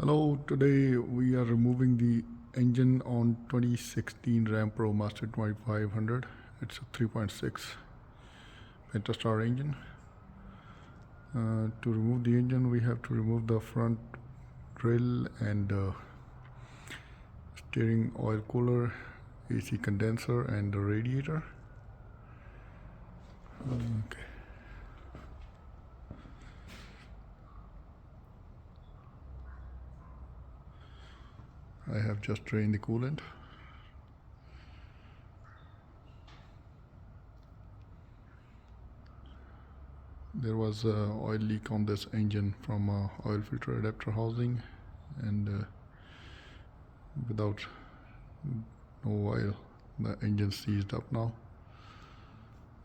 Hello, today we are removing the engine on 2016 Ram Promaster 2500. It's a 3.6 Pentastar engine. To remove the engine, we have to remove the front grill and steering oil cooler, AC condenser and the radiator. Okay. I have just drained the coolant. There was an oil leak on this engine from oil filter adapter housing, and without no oil, the engine seized up now.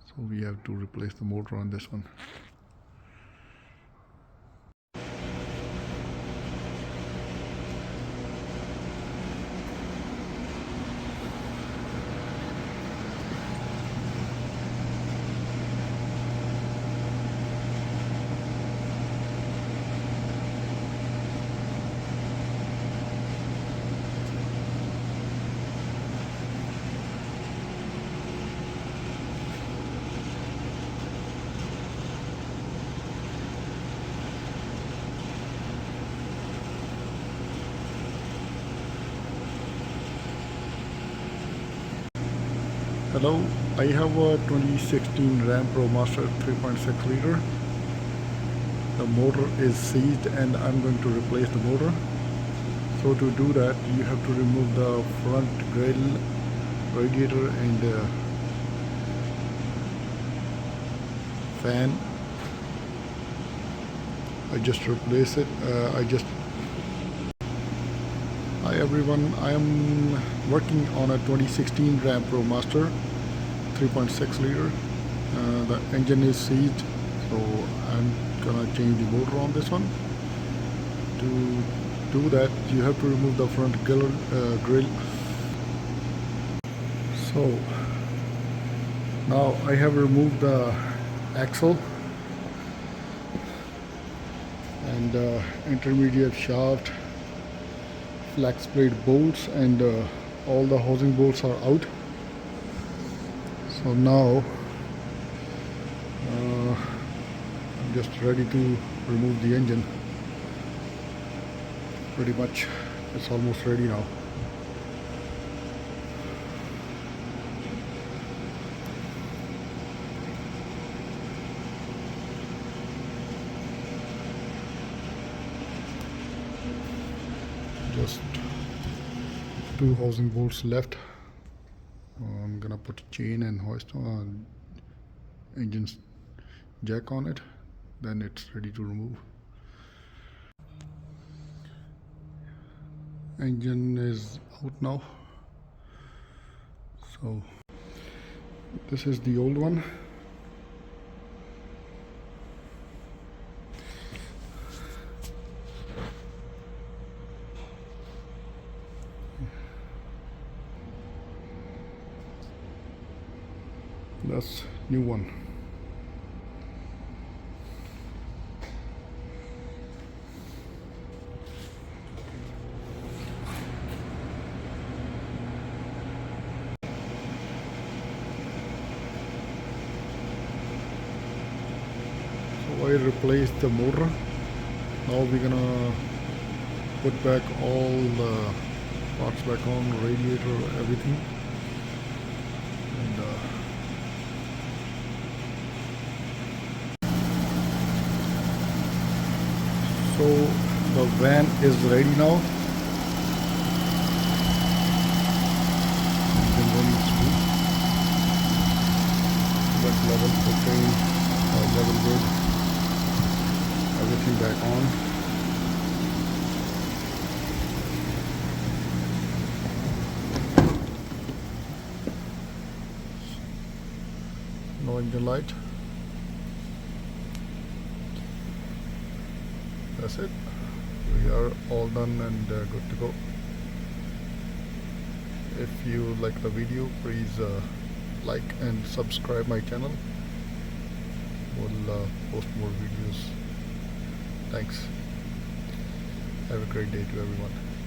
So we have to replace the motor on this one. Hello, I have a 2016 Ram Promaster 3.6 liter. The motor is seized and I'm going to replace the motor. So to do that, you have to remove the front grill, radiator and fan. I just replace it. Hi everyone, I am working on a 2016 Ram Promaster 3.6 liter. The engine is seized, so I'm gonna change the motor on this one. To do that, you have to remove the front grill. So now I have removed the axle and intermediate shaft, flex plate bolts, and all the housing bolts are out. So now I'm just ready to remove the engine. Pretty much it's almost ready now. Just 2 housing bolts left. I'm gonna put a chain and hoist on engine's jack on it, then it's ready to remove. Engine is out now. So this is the old one. That's new one. So I replaced the motor. Now we're gonna put back all the parts back on, radiator, everything. And so the van is ready now. Engine running smooth. Wet level, propane, oil level good. Everything back on. No engine light. That's it. We are all done and good to go. If you like the video, please like and subscribe my channel. We'll post more videos. Thanks. Have a great day to everyone.